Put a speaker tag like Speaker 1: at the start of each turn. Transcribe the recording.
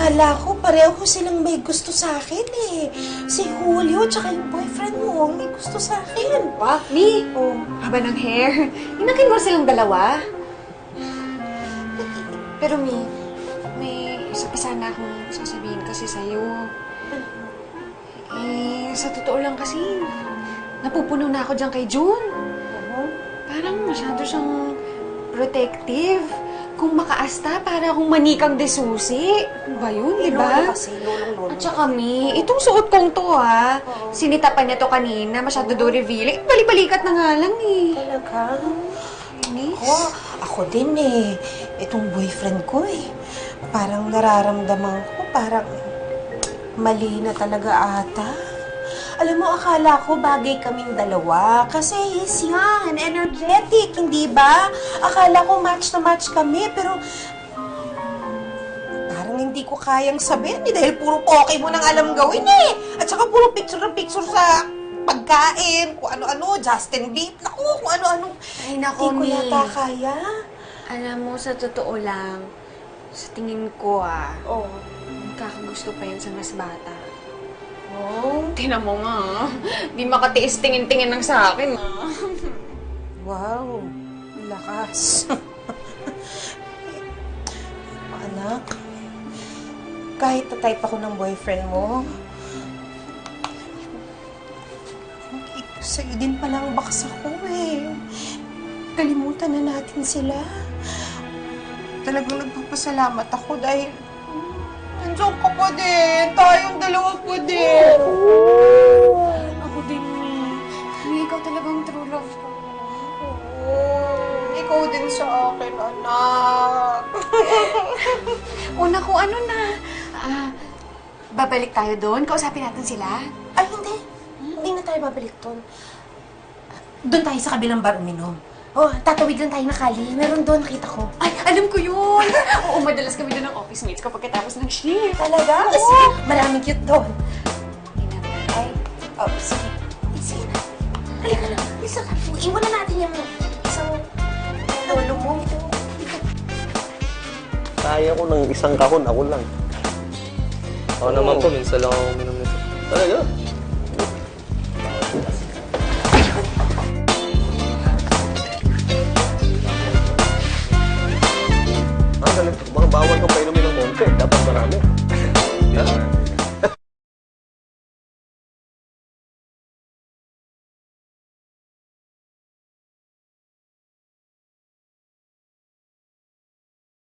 Speaker 1: akala ko pareho silang may gusto sa akin eh. Si Julio tsaka yung boyfriend mo may gusto sa akin.
Speaker 2: Pa? Mi?
Speaker 1: Oh.
Speaker 2: Haba ng hair. Inakin mo silang dalawa? Pero Mi, may isa pa sana akong sasabihin kasi sa'yo. Sa totoo lang kasi, napupuno na ako dyan kay June. Parang masyado siyang protective. Kung makaasta, para akong manikang desusi. Ano ba yun, di ba?
Speaker 1: Kasi, lolong-lolo.
Speaker 2: At saka, Mi, itong suot kong to, ha? Sinita pa niya to kanina, masyado do revealing. Balik-balikat na nga lang, eh.
Speaker 1: Talaga?
Speaker 2: Miss?
Speaker 1: Ako din eh. Itong boyfriend ko eh. Parang nararamdaman ko, parang mali na talaga ata. Alam mo, akala ko bagay kaming dalawa. Kasi he's young and energetic, hindi ba? Akala ko match na match kami, pero parang hindi ko kayang sabihin eh, dahil puro poke mo nang alam gawin eh. At saka puro picture na picture sa pagkain, kung ano-ano, Justin Bieber, naku, kung ano-ano.
Speaker 2: Ay, naku,
Speaker 1: Hindi ko
Speaker 2: Mi.
Speaker 1: yata kaya.
Speaker 2: Alam mo, sa totoo lang, sa tingin ko,
Speaker 1: Oh.
Speaker 2: kakagusto pa yun sa mas bata.
Speaker 1: Oh.
Speaker 2: Tingnan mo nga, di makatiis tingin-tingin lang sa akin,
Speaker 1: Wow. Lakas. Anak, kahit na-type ako ng boyfriend mo, sa'yo din palang baksa ko eh. Kalimutan na natin sila. Talagang nagpapasalamat ako dahil nandiyan ka pa din. Tayong dalawa pa din.
Speaker 2: Ako din, Mi. Ikaw talagang true love ko.
Speaker 1: Ikaw din sa akin, anak.
Speaker 2: Una ko, ano na? Babalik tayo doon? Kausapin natin sila?
Speaker 1: Ay, hindi. Hindi na tayo babalik doon. Doon tayo sa kabilang bar uminom. Oh, tatawid lang tayo na kali. Meron doon, nakita ko.
Speaker 2: Ay, alam ko yun! Oo, madalas kami doon ng office mates kapag katapos ng shift.
Speaker 1: Talaga?
Speaker 2: Oo.
Speaker 1: Sige, maraming cute doon.
Speaker 2: Hindi na.
Speaker 1: Ay, oh, sige. Sige na. Halika na. Isa ka. Iwan na natin yung isang lolo mo.
Speaker 3: Kaya ko ng isang kahon, ako lang.
Speaker 4: Ako naman po, minsan lang ako uminom nito.
Speaker 3: Talaga? Galit. Baka bawal kang painumin ng konti. Dapat marami.